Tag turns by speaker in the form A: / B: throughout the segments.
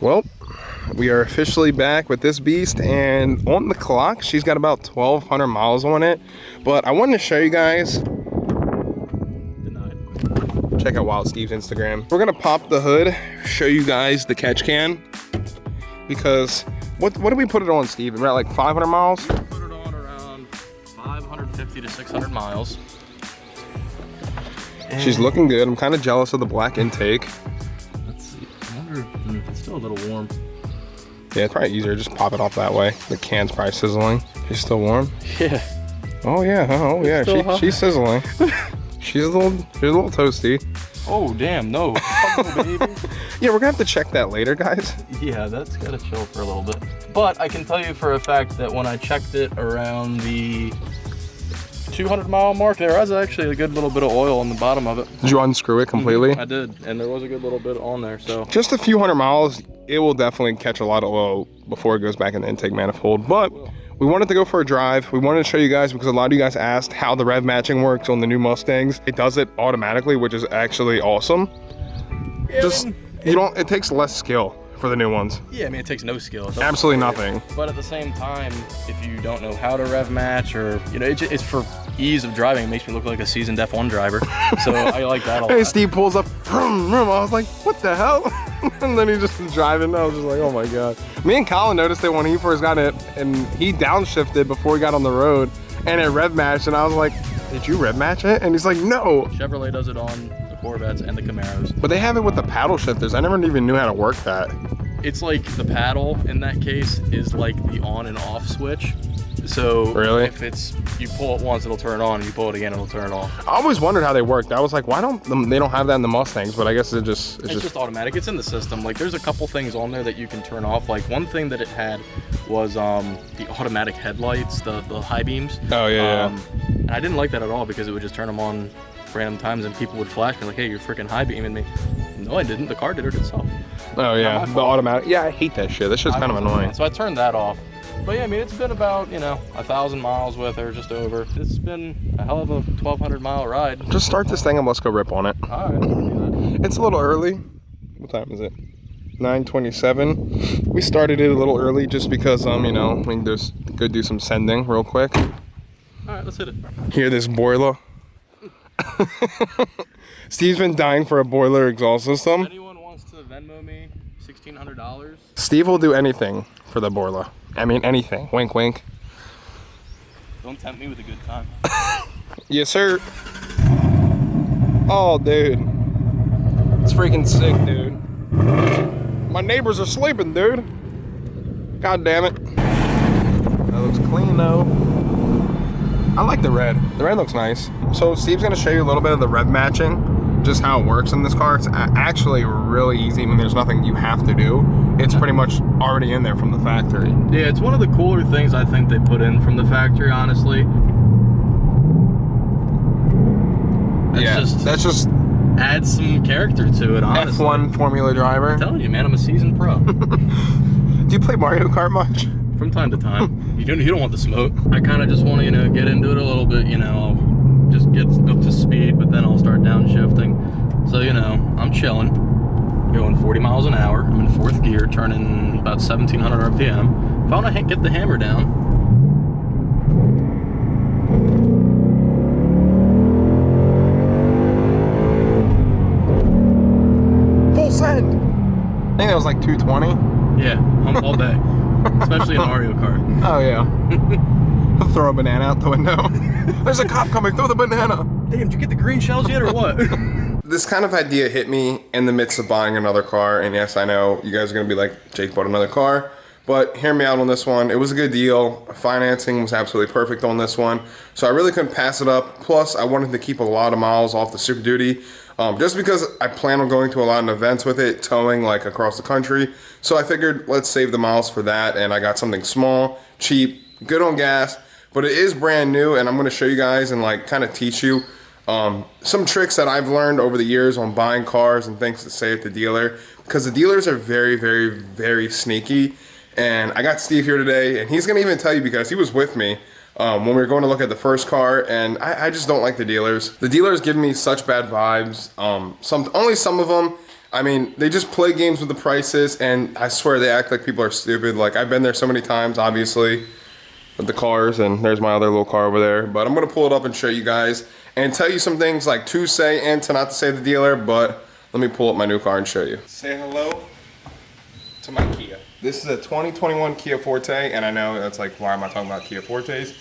A: Well, we are officially back with this beast, and on the clock she's got about 1,200 miles on it. But I wanted to show you guys. Check out Wild Steve's Instagram. We're gonna pop the hood, show you guys the catch can, because what did we put it on, Steve? About like 500 miles?
B: We put it on around 550 to 600 miles. And
A: she's looking good. I'm kind of jealous of the black intake.
B: Let's see. I wonder if it's still a little warm.
A: Yeah, it's probably easier. Just pop it off that way. The can's probably sizzling. She's still warm?
B: Yeah.
A: Oh yeah. Oh yeah. She's sizzling. She's a little toasty.
B: Oh damn, no. Baby.
A: Yeah, we're gonna have to check that later, guys.
B: Yeah, that's gotta chill for a little bit. But I can tell you for a fact that when I checked it around the 200 mile mark, there was actually a good little bit of oil on the bottom of it.
A: Did you unscrew it completely?
B: I did, and there was a good little bit on there, so.
A: Just a few hundred miles, it will definitely catch a lot of oil before it goes back in the intake manifold. But we wanted to go for a drive. We wanted to show you guys because a lot of you guys asked how the rev matching works on the new Mustangs. It does it automatically, which is actually awesome.
B: Yeah,
A: just, it takes less skill for the new ones.
B: Yeah, I mean, it takes no skill.
A: Absolutely nothing.
B: But at the same time, if you don't know how to rev match, or, you know, it's for ease of driving. It makes me look like a seasoned F1 driver. So I like that a lot.
A: Hey, Steve pulls up, vroom, vroom. I was like, what the hell? And then he just was driving. I was just like, oh my God. Me and Colin noticed it when he first got it, and he downshifted before he got on the road, and it rev matched, and I was like, did you rev match it? And he's like, no.
B: Chevrolet does it on the Corvettes and the Camaros.
A: But they have it with the paddle shifters. I never even knew how to work that.
B: It's like the paddle in that case is like the on and off switch. So
A: really,
B: if you pull it once, it'll turn on, and you pull it again, it'll turn off.
A: I always wondered how they worked. I was like, why don't they don't have that in the Mustangs? But I guess it's just
B: automatic. It's in the system. Like, there's a couple things on there that you can turn off. Like, one thing that it had was the automatic headlights, the high beams.
A: Oh yeah.
B: And I didn't like that at all because it would just turn them on random times, and people would flash me like, hey, you're freaking high beaming me. No, I didn't. The car did it itself.
A: Oh yeah, the automatic. Yeah, I hate that shit. That's just kind of annoying.
B: So I turned that off. But yeah, I mean, it's been about, 1,000 miles with her, just over. It's been a hell of a 1,200 mile ride.
A: Just start this thing and let's go rip on it.
B: All right, let's do that.
A: It's a little early. What time is it? 9:27. We started it a little early just because, we can just go do some sending real quick.
B: All right, let's hit it.
A: Hear this Borla? Steve's been dying for a Borla exhaust system.
B: If anyone wants to Venmo me $1,600.
A: Steve will do anything for the Borla. I mean, anything. Wink, wink.
B: Don't tempt me with a good time.
A: Yes, sir. Oh, dude. It's freaking sick, dude. My neighbors are sleeping, dude. God damn it. That looks clean, though. I like the red. The red looks nice. So Steve's going to show you a little bit of the rev matching, just how it works in this car. It's actually really easy. I mean, there's nothing you have to do. It's pretty much already in there from the factory.
B: Yeah, it's one of the cooler things I think they put in from the factory, honestly. That's just adds some character to it, honestly.
A: F1 Formula driver.
B: I'm telling you, man, I'm a seasoned pro.
A: Do you play Mario Kart much?
B: From time to time. You don't want the smoke. I kind of just want to, get into it a little bit, just get up to speed, but then I'll start downshifting. So, I'm chilling, going 40 miles an hour. I'm in fourth gear, turning about 1,700 RPM. If I want to get the hammer down.
A: Full send. I think that was like 220.
B: Yeah, I'm all day. Especially in Mario Kart.
A: Oh yeah. Throw a banana out the window. There's a cop coming, throw the banana.
B: Damn, did you get the green shells yet or what?
A: This kind of idea hit me in the midst of buying another car, and yes, I know you guys are gonna be like, Jake bought another car, but hear me out on this one. It was a good deal. Financing was absolutely perfect on this one, so I really couldn't pass it up. Plus, I wanted to keep a lot of miles off the Super Duty, just because I plan on going to a lot of events with it, towing like across the country. So I figured let's save the miles for that, and I got something small, cheap, good on gas, but it is brand new, and I'm gonna show you guys and like kind of teach you some tricks that I've learned over the years on buying cars and things to say at the dealer, because the dealers are very, very, very sneaky. And I got Steve here today, and he's gonna even tell you because he was with me when we were going to look at the first car, and I just don't like the dealers. The dealers give me such bad vibes. Only some of them I mean, they just play games with the prices, and I swear they act like people are stupid. Like, I've been there so many times, obviously, with the cars, and there's my other little car over there. But I'm going to pull it up and show you guys and tell you some things like to say and to not to say at the dealer, but let me pull up my new car and show you. Say hello to my Kia. This is a 2021 Kia Forte, and I know that's like, why am I talking about Kia Fortes?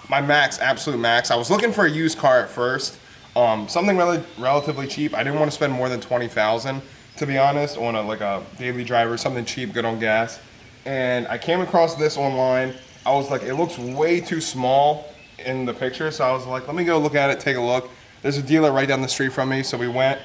A: My max, absolute max. I was looking for a used car at first. Something relatively cheap. I didn't want to spend more than $20,000, to be honest, on a daily driver, something cheap, good on gas. And I came across this online. I was like, it looks way too small in the picture, so I was like, let me go look at it, take a look. There's a dealer right down the street from me, so we went.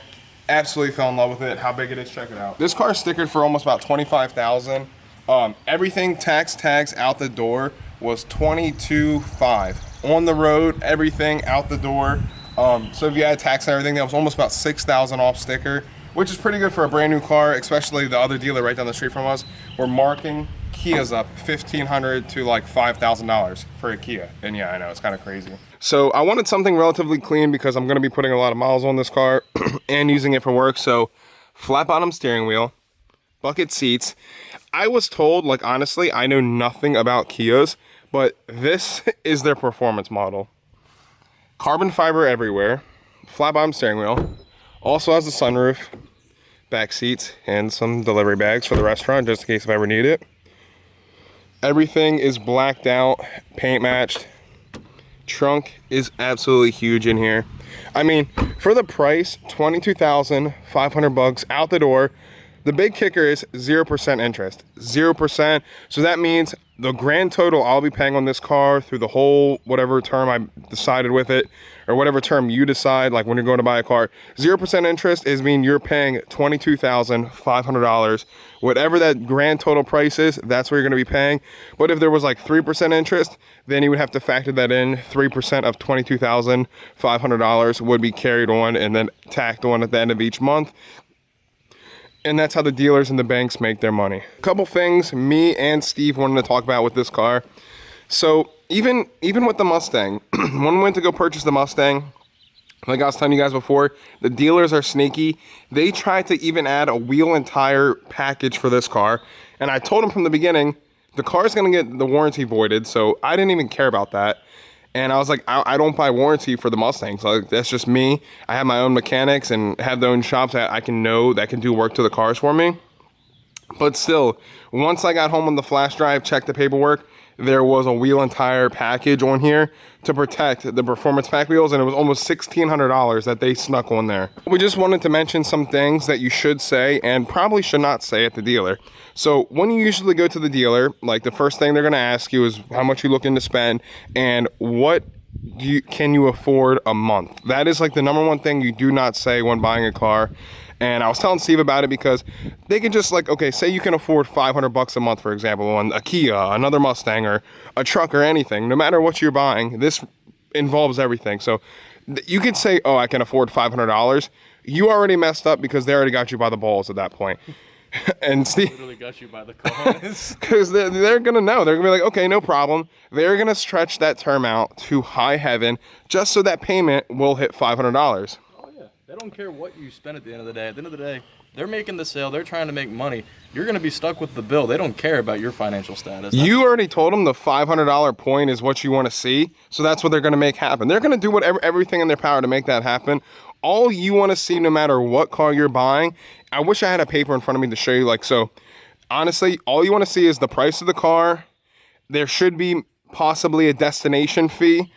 A: Absolutely fell in love with it. How big it is, check it out. This car is stickered for almost about $25,000. Everything tags out the door was $22,500. On the road, everything out the door. So if you add tax and everything, that was almost about $6,000 off sticker, which is pretty good for a brand new car, especially the other dealer right down the street from us. We're marking Kias up $1,500 to like $5,000 for a Kia. And yeah, I know, it's kind of crazy. So I wanted something relatively clean because I'm going to be putting a lot of miles on this car and using it for work. So flat bottom steering wheel, bucket seats. I was told, like, honestly, I know nothing about Kias, but this is their performance model. Carbon fiber everywhere, flat bottom steering wheel, also has a sunroof, back seats, and some delivery bags for the restaurant just in case if I ever need it. Everything is blacked out, paint matched. Trunk is absolutely huge in here. I mean, for the price, $22,500 out the door. The big kicker is 0% interest, 0%. So that means the grand total I'll be paying on this car through the whole whatever term I decided with it, or whatever term you decide, like when you're going to buy a car, 0% interest is mean you're paying $22,500. Whatever that grand total price is, that's what you're going to be paying. But if there was like 3% interest, then you would have to factor that in. 3% of $22,500 would be carried on and then tacked on at the end of each month. And that's how the dealers and the banks make their money. A couple things me and Steve wanted to talk about with this car. So even with the Mustang, when we went to go purchase the Mustang, like I was telling you guys before, the dealers are sneaky. They tried to even add a wheel and tire package for this car. And I told them from the beginning, the car's gonna get the warranty voided, so I didn't even care about that. And I was like, I don't buy warranty for the Mustangs. Like, that's just me. I have my own mechanics and have their own shops that I can know that can do work to the cars for me. But still, once I got home on the flash drive, checked the paperwork, there was a wheel and tire package on here to protect the performance pack wheels, and it was almost $1,600 that they snuck on there. We just wanted to mention some things that you should say and probably should not say at the dealer. So when you usually go to the dealer, like the first thing they're going to ask you is how much you're looking to spend and what can you afford a month. That is like the number one thing you do not say when buying a car. And I was telling Steve about it because they can just like, okay, say you can afford $500 a month, for example, on a Kia, another Mustang, or a truck or anything. No matter what you're buying, this involves everything. So you could say, oh, I can afford $500. You already messed up because they already got you by the balls at that point. And Steve
B: Literally got you by the collar.
A: because they're gonna know. They're gonna be like, okay, no problem. They're gonna stretch that term out to high heaven just so that payment will hit $500.
B: They don't care what you spend at the end of the day. At the end of the day, they're making the sale. They're trying to make money. You're going to be stuck with the bill. They don't care about your financial status.
A: You already told them the $500 point is what you want to see, so that's what they're going to make happen. They're going to do everything in their power to make that happen. All you want to see, no matter what car you're buying, I wish I had a paper in front of me to show you. Like, so honestly, all you want to see is the price of the car. There should be possibly a destination fee.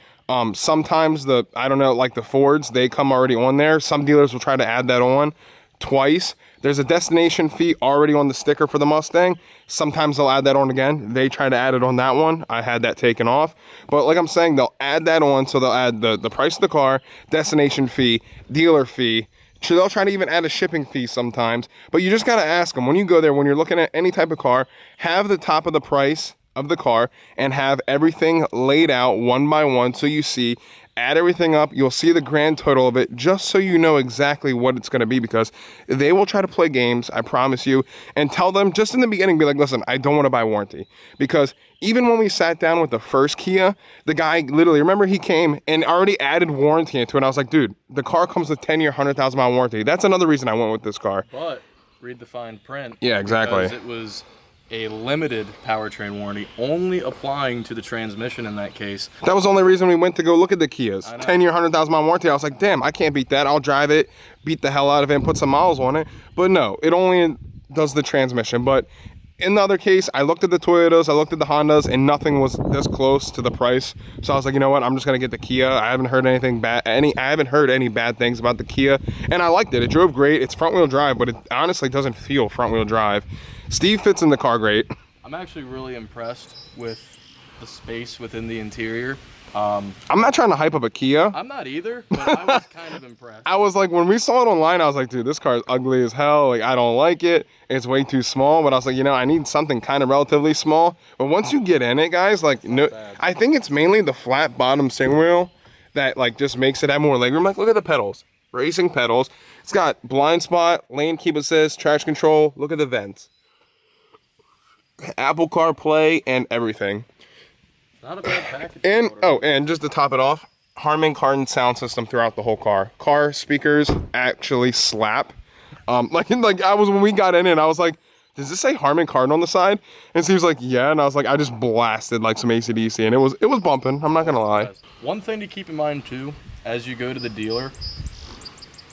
A: Sometimes I don't know, like the Fords, they come already on there. Some dealers will try to add that on twice. There's a destination fee already on the sticker for the Mustang. Sometimes they'll add that on again. They try to add it on that one. I had that taken off. But like I'm saying, they'll add that on. So they'll add the price of the car, destination fee, dealer fee. They'll try to even add a shipping fee sometimes. But you just got to ask them, when you go there, when you're looking at any type of car, have the top of the price of the car and have everything laid out one by one so you see. Add everything up, you'll see the grand total of it just so you know exactly what it's going to be, because they will try to play games, I promise you, and tell them just in the beginning, be like, listen, I don't want to buy warranty. Because even when we sat down with the first Kia, the guy literally, remember, he came and already added warranty into it. And I was like, dude, the car comes with 10-year, 100,000-mile warranty. That's another reason I went with this car.
B: But read the fine print.
A: Yeah, exactly.
B: Because it was a limited powertrain warranty, only applying to the transmission in that case.
A: That was the only reason we went to go look at the Kias. 10-year, 100,000-mile warranty. I was like, damn, I can't beat that. I'll drive it, beat the hell out of it, and put some miles on it. But no, it only does the transmission. But in the other case, I looked at the Toyotas, I looked at the Hondas, and nothing was this close to the price. So I was like, you know what? I'm just gonna get the Kia. I haven't heard anything bad. I haven't heard any bad things about the Kia, and I liked it. It drove great. It's front-wheel drive, but it honestly doesn't feel front-wheel drive. Steve fits in the car great.
B: I'm actually really impressed with the space within the interior.
A: I'm not trying to hype up a Kia.
B: I'm not either, but I was kind of impressed.
A: I was like, when we saw it online, I was like, dude, this car is ugly as hell. Like, I don't like it. It's way too small. But I was like, you know, I need something kind of relatively small. But once you get in it, guys, like, no, I think it's mainly the flat bottom steering wheel that like just makes it have more legroom. Like, look at the pedals, racing pedals. It's got blind spot, lane keep assist, traction control. Look at the vents. Apple CarPlay and everything.
B: Not a bad package.
A: And and just to top it off, Harman Kardon sound system throughout the whole car. Car speakers actually slap. Like I was, when we got in it, I was like, does this say Harman Kardon on the side? And he was like, yeah. And I was like, I just blasted like some AC/DC, and it was bumping. I'm not gonna lie.
B: One thing to keep in mind too, as you go to the dealer,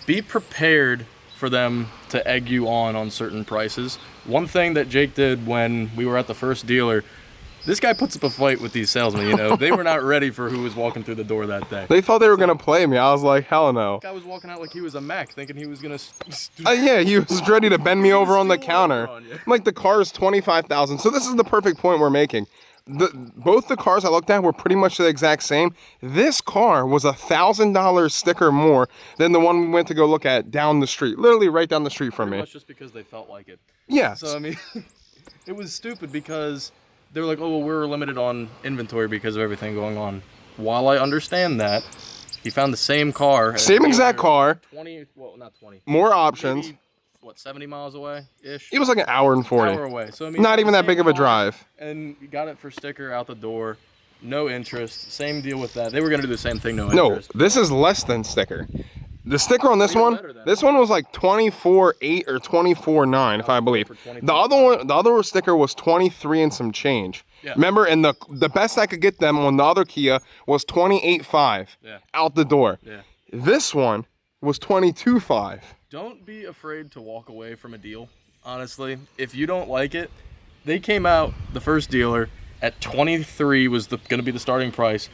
B: be prepared for them to egg you on certain prices. One thing that Jake did when we were at the first dealer, this guy puts up a fight with these salesmen, you know. They were not ready for who was walking through the door that day.
A: They thought they were going to play me. I was like, hell no.
B: The guy was walking out like he was a Mac, thinking he was going to...
A: Yeah, he was ready to bend me over on the counter. Like, the car is $25,000. So this is the perfect point we're making. Both the cars I looked at were pretty much the exact same. This car was $1,000 sticker more than the one we went to go look at down the street, literally right down the street from me.
B: Much just because they felt like it.
A: Yeah.
B: So I mean, it was stupid because they were like, "Oh, well, we're limited on inventory because of everything going on." While I understand that, he found the same car,
A: same exact car,
B: 20, well, not 20,
A: more options.
B: Maybe, what, 70 miles away ish?
A: It was like an hour and 40.
B: An hour away. So I mean,
A: not even that big of a drive.
B: And you got it for sticker out the door, no interest. Same deal with that. They were gonna do the same thing, no interest.
A: No, this is less than sticker. The sticker on this one was like 24.8 or 24.9, if I believe. The other sticker was 23 and some change. Yeah. Remember, and the best I could get them on the other Kia was 28.5 out the door. Yeah. This one was 22.5.
B: Don't be afraid to walk away from a deal, honestly. If you don't like it, they came out, the first dealer, at 23 was going to be the starting price.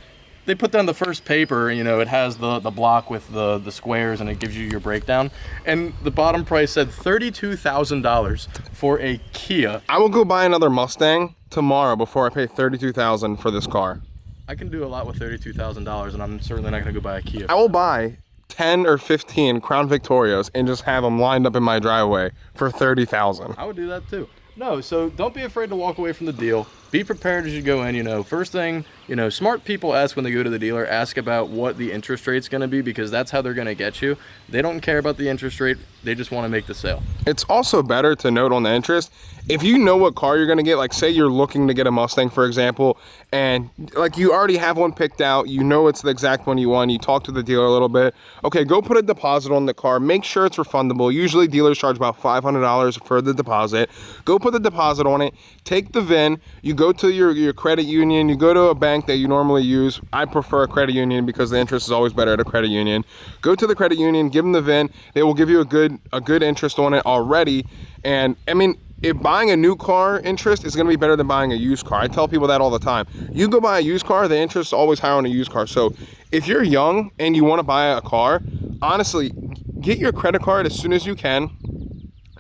B: They put down the first paper, you know, it has the block with the squares and it gives you your breakdown. And the bottom price said $32,000 for a Kia.
A: I will go buy another Mustang tomorrow before I pay $32,000 for this car.
B: I can do a lot with $32,000 and I'm certainly not going to go buy a Kia.
A: I will buy 10 or 15 Crown Victorias and just have them lined up in my driveway for $30,000.
B: I would do that too. No, so don't be afraid to walk away from the deal. Be prepared as you go in, you know. First thing, you know, smart people ask when they go to the dealer, ask about what the interest rate's going to be because that's how they're going to get you. They don't care about the interest rate. They just want to make the sale. It's
A: also better to note on the interest, if you know what car you're going to get, like say you're looking to get a Mustang, for example, and like you already have one picked out, you know it's the exact one you want, you talk to the dealer a little bit, okay, go put a deposit on the car, make sure it's refundable. Usually dealers charge about $500 for the deposit. Go put the deposit on it, take the VIN, you go to your credit union, you go to a bank that you normally use. I prefer a credit union because the interest is always better at a credit union. Go to the credit union, give them the VIN, they will give you a good interest on it already. And I mean, if buying a new car interest is going to be better than buying a used car. I tell people that all the time. You go buy a used car, the interest is always higher on a used car. So if you're young and you want to buy a car, honestly, get your credit card as soon as you can.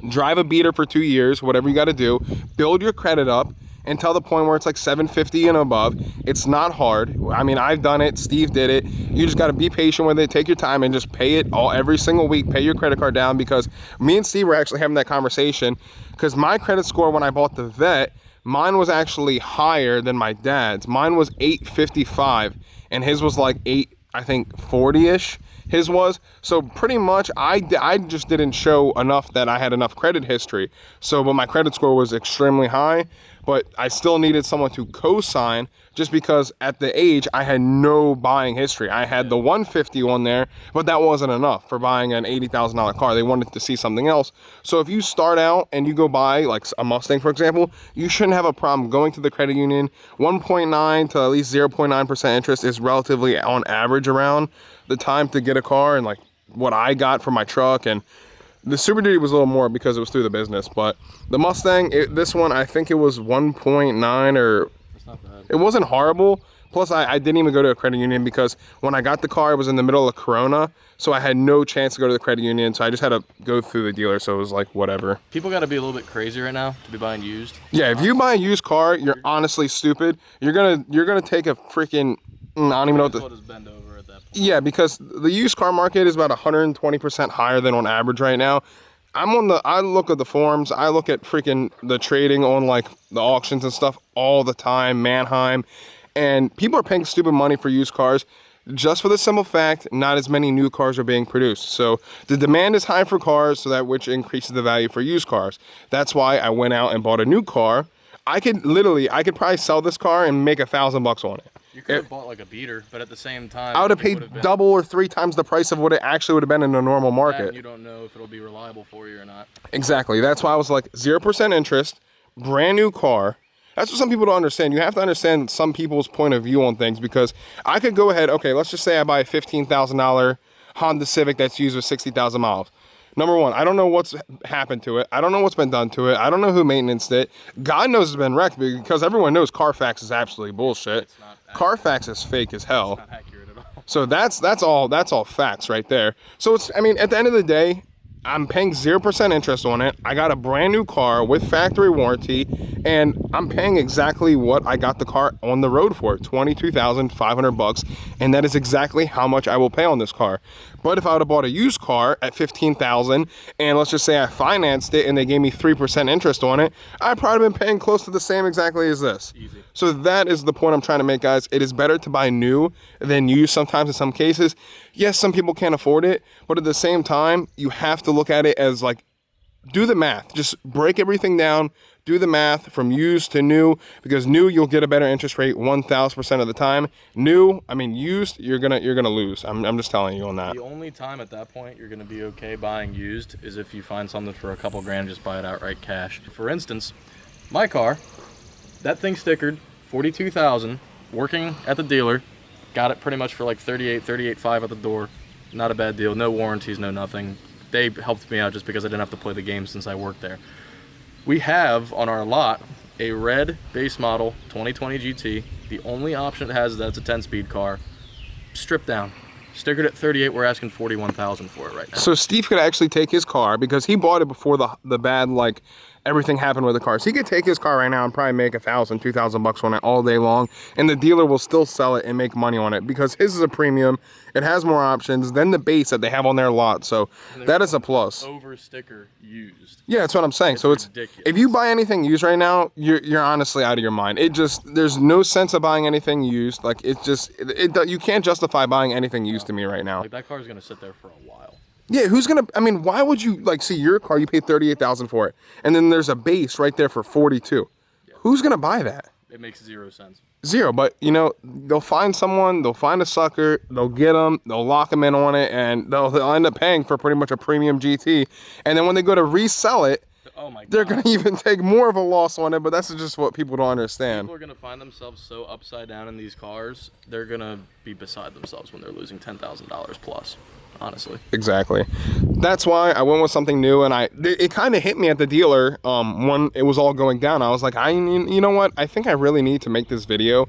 A: Drive a beater for 2 years, whatever you got to do. Build your credit up. until the point where it's like $750 and above. It's not hard. I mean, I've done it. Steve did it. You just got to be patient with it. Take your time and just pay it all every single week. Pay your credit card down, because me and Steve were actually having that conversation, because my credit score when I bought the Vet, mine was actually higher than my dad's. Mine was 855 and his was like 40-ish. His was. So pretty much I just didn't show enough that I had enough credit history. So, but my credit score was extremely high, but I still needed someone to co-sign, just because at the age I had no buying history. I had the 150 on there, but that wasn't enough for buying an $80,000 car. They wanted to see something else. So if you start out and you go buy like a Mustang, for example, you shouldn't have a problem going to the credit union. 1.9 to at least 0.9% interest is relatively on average around the time to get a car, and like what I got for my truck. And the Super Duty was a little more because it was through the business, but the Mustang, this one, I think it was 1.9, or
B: That's not bad.
A: it wasn't horrible. Plus, I didn't even go to a credit union, because when I got the car, it was in the middle of Corona, so I had no chance to go to the credit union, so I just had to go through the dealer, so it was like, whatever.
B: People got to be a little bit crazy right now to be buying used.
A: Yeah, if you buy a used car, you're honestly stupid. You're gonna take a freaking, I don't even know what the...
B: Just bend over at that point.
A: Yeah, because the used car market is about 120% higher than on average right now. I look at the forums, I look at freaking the trading on like the auctions and stuff all the time, Manheim, and people are paying stupid money for used cars, just for the simple fact not as many new cars are being produced. So the demand is high for cars, so that which increases the value for used cars. That's why I went out and bought a new car. I could probably sell this car and make $1,000 on it.
B: You could have bought like a beater, but at the same time,
A: I would have paid double or 3 times the price of what it actually would have been in a normal market.
B: And you don't know if it'll be reliable for you or not.
A: Exactly. That's why I was like 0% interest, brand new car. That's what some people don't understand. You have to understand some people's point of view on things, because I could go ahead, okay, let's just say I buy a $15,000 Honda Civic that's used with 60,000 miles. Number one, I don't know what's happened to it. I don't know what's been done to it. I don't know who maintained it. God knows it's been wrecked, because everyone knows Carfax is absolutely bullshit.
B: It's not
A: Carfax is fake as hell.
B: It's not accurate at all.
A: So that's all facts right there. So it's, I mean, at the end of the day, I'm paying 0% interest on it. I got a brand new car with factory warranty, and I'm paying exactly what I got the car on the road for, $22,500, and that is exactly how much I will pay on this car. But if I would have bought a used car at $15,000, and let's just say I financed it and they gave me 3% interest on it, I'd probably been paying close to the same exactly as this.
B: Easy.
A: So that is the point I'm trying to make, guys. It is better to buy new than used sometimes in some cases. Yes, some people can't afford it, but at the same time, you have to look at it as like, do the math. Just break everything down. Do the math from used to new, because new, you'll get a better interest rate 1,000% of the time. New, I mean used, you're gonna lose. I'm just telling you on that.
B: The only time at that point you're gonna be okay buying used is if you find something for a couple grand, just buy it outright cash. For instance, my car, that thing stickered, 42,000, working at the dealer, got it pretty much for like 38.5 at the door. Not a bad deal. No warranties, no nothing. They helped me out just because I didn't have to play the game since I worked there. We have on our lot a red base model 2020 GT. The only option it has is that it's a 10-speed car. Stripped down. Stickered at 38. We're asking 41,000 for it right now.
A: So Steve could actually take his car, because he bought it before the bad, like, everything happened with the cars. He could take his car right now and probably make $1,000, $2,000 on it all day long, and the dealer will still sell it and make money on it, because his is a premium. It has more options than the base that they have on their lot, so that is a plus.
B: Over sticker used.
A: Yeah, that's what I'm saying. So it's
B: ridiculous.
A: If you buy anything used right now, you're honestly out of your mind. There's no sense of buying anything used. Like, you can't justify buying anything used to me right now.
B: Like, that car's gonna sit there for a while.
A: Yeah, I mean, why would you, like, see your car, you paid $38,000 for it, and then there's a base right there for 42. Yeah. Who's gonna buy that?
B: It makes 0 sense.
A: Zero, but you know, they'll find someone, they'll find a sucker, they'll get them, they'll lock them in on it, and they'll end up paying for pretty much a premium GT. And then when they go to resell it,
B: oh my God,
A: they're gonna even take more of a loss on it. But that's just what people don't understand.
B: People are gonna find themselves so upside down in these cars, they're gonna be beside themselves when they're losing $10,000 plus. Honestly.
A: Exactly. That's why I went with something new, and it kind of hit me at the dealer when it was all going down. I was like, you know what? I think I really need to make this video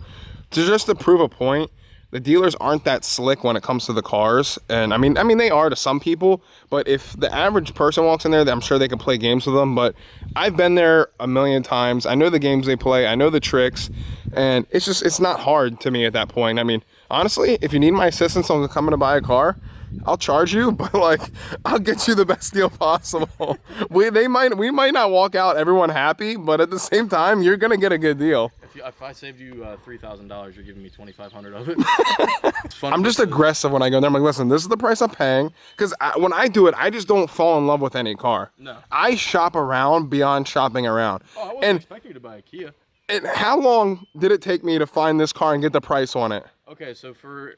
A: to prove a point the dealers aren't that slick when it comes to the cars. And I mean they are to some people, but if the average person walks in there, I'm sure they can play games with them. But I've been there a million times. I know the games they play. I know the tricks, and it's not hard to me at that point. I mean, honestly, if you need my assistance on coming to buy a car, I'll charge you, but like, I'll get you the best deal possible. We might not walk out everyone happy, but at the same time, you're gonna get a good deal.
B: If I saved you $3,000, you're giving me $2,500 of it. It's fun.
A: I'm just aggressive when I go in there. I'm like, listen, this is the price I'm paying. Because when I do it, I just don't fall in love with any car.
B: No.
A: I shop around beyond shopping around.
B: Oh, I wasn't expecting you to buy a Kia.
A: And how long did it take me to find this car and get the price on it?
B: Okay, so to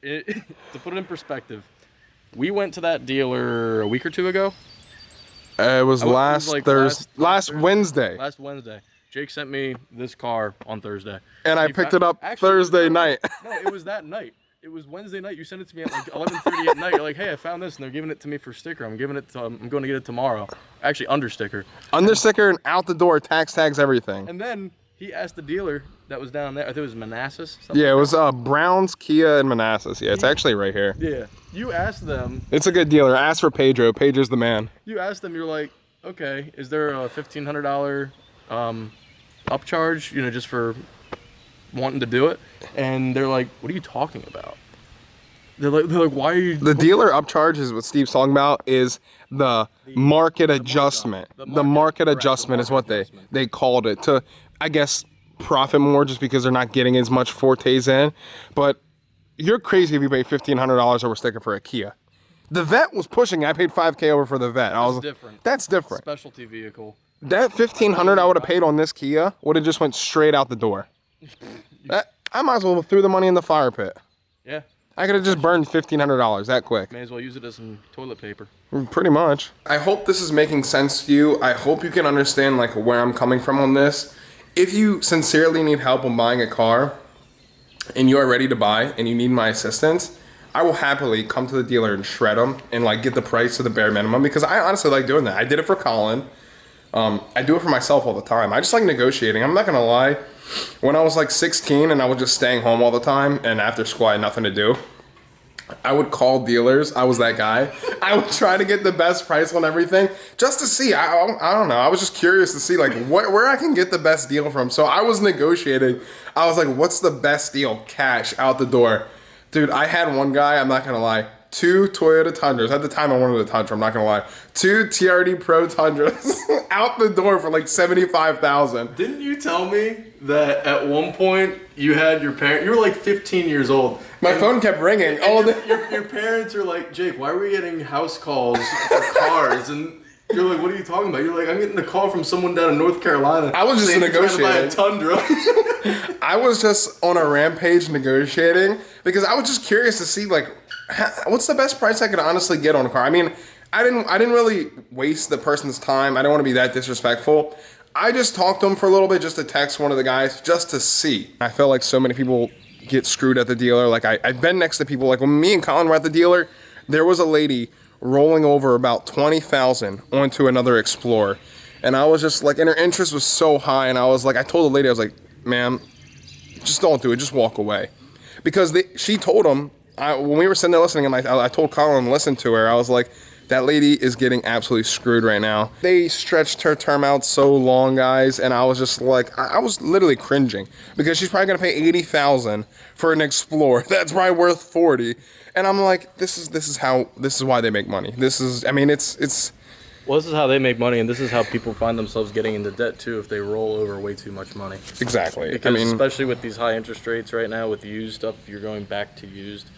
B: put it in perspective, we went to that dealer a week or two ago.
A: It was last Wednesday.
B: Last Wednesday. Jake sent me this car on Thursday.
A: And I picked it up Thursday night.
B: No, it was that night. It was Wednesday night. You sent it to me at like 11:30 at night. You're like, hey, I found this, and they're giving it to me for sticker. I'm going to get it tomorrow. Actually, under sticker.
A: Under sticker and out the door, tags, everything.
B: And then he asked the dealer that was down there. I think it was Manassas.
A: Yeah, it was Browns, Kia, and Manassas. Yeah, it's actually right here.
B: Yeah. You asked them.
A: It's a good dealer. Ask for Pedro. Pedro's the man.
B: You asked them. You're like, okay, is there a $1,500 upcharge? You know, just for wanting to do it? And they're like, what are you talking about? They're like, why are you?
A: The dealer upcharge is what Steve's talking about. Is the market adjustment. The market adjustment is what they called it to, I guess, profit more just because they're not getting as much Fortes in. But you're crazy if you pay $1,500 over sticker for a Kia. The Vet was pushing. I paid $5K over for the Vet. That's different.
B: Specialty vehicle.
A: That $1,500 I would have paid on this Kia would have just went straight out the door. I might as well have threw the money in the fire pit.
B: Yeah.
A: I could have just burned $1,500 that quick.
B: May as well use it as some toilet paper.
A: Pretty much. I hope this is making sense to you. I hope you can understand like where I'm coming from on this. If you sincerely need help on buying a car and you are ready to buy and you need my assistance, I will happily come to the dealer and shred them and like get the price to the bare minimum because I honestly like doing that. I did it for Colin. I do it for myself all the time. I just like negotiating. I'm not gonna lie. When I was like 16 and I was just staying home all the time and after school I had nothing to do, I would call dealers. I was that guy. I would try to get the best price on everything just to see. I don't know. I was just curious to see like where I can get the best deal from. So I was negotiating. I was like, what's the best deal? Cash out the door. Dude, I had one guy, I'm not gonna lie, 2 Toyota Tundras. At the time I wanted a Tundra, I'm not gonna lie. 2 TRD Pro Tundras out the door for like $75,000.
B: Didn't you tell me that at one point you had your parents, you were like 15 years old.
A: My phone kept ringing.
B: Your parents are like, Jake, why are we getting house calls for cars? And you're like, what are you talking about? You're like, I'm getting a call from someone down in North Carolina.
A: I was just negotiating.
B: Trying to buy a Tundra.
A: I was just on a rampage negotiating because I was just curious to see like, what's the best price I could honestly get on a car? I mean, I didn't really waste the person's time. I don't want to be that disrespectful. I just talked to him for a little bit just to text one of the guys just to see. I feel like so many people get screwed at the dealer. Like I've been next to people, like when me and Colin were at the dealer, there was a lady rolling over about $20,000 onto another Explorer. And I was just like, and her interest was so high. And I was like, I told the lady, I was like, ma'am, just don't do it. Just walk away. Because she told him, when we were sitting there listening, and I told Colin to listen to her, I was like, that lady is getting absolutely screwed right now. They stretched her term out so long, guys, and I was just like, I was literally cringing because she's probably gonna pay $80,000 for an Explorer that's probably worth $40,000, and I'm like, this is why they make money. This is
B: Well, this is how they make money, and this is how people find themselves getting into debt too if they roll over way too much money.
A: Exactly.
B: Because especially with these high interest rates right now, with used stuff, if you're going back to used,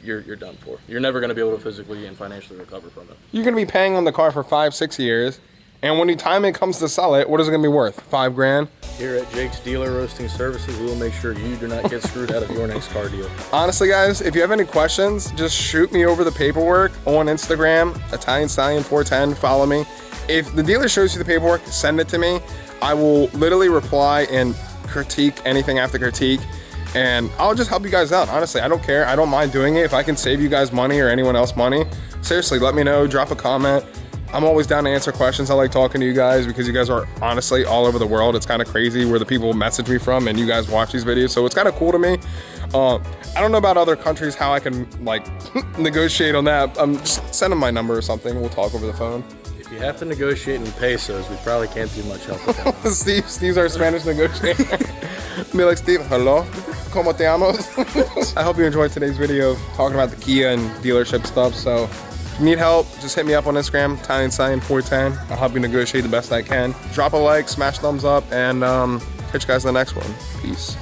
B: you're done for. You're never going to be able to physically and financially recover from it.
A: You're going to be paying on the car for 5-6 years, and when the time it comes to sell it, what is it going to be worth? $5,000?
B: Here at Jake's Dealer Roasting Services, we will make sure you do not get screwed out of your next car deal.
A: Honestly, guys, if you have any questions, just shoot me over the paperwork on Instagram, Italian Stallion 410. Follow me. If the dealer shows you the paperwork, send it to me. I will literally reply and critique anything I have to critique. And I'll just help you guys out. Honestly, I don't care. I don't mind doing it. If I can save you guys money or anyone else money, seriously, let me know. Drop a comment. I'm always down to answer questions. I like talking to you guys because you guys are honestly all over the world. It's kind of crazy where the people message me from and you guys watch these videos. So it's kind of cool to me. I don't know about other countries, how I can like negotiate on that. Just send them my number or something. We'll talk over the phone.
B: If you have to negotiate in pesos, we probably can't do much help with that.
A: Steve's our Spanish negotiator. Be like, Steve, hello, ¿cómo te llamas? I hope you enjoyed today's video talking about the Kia and dealership stuff. So if you need help, just hit me up on Instagram, Italian Sign 410. I'll help you negotiate the best I can. Drop a like, smash thumbs up, and catch you guys in the next one. Peace.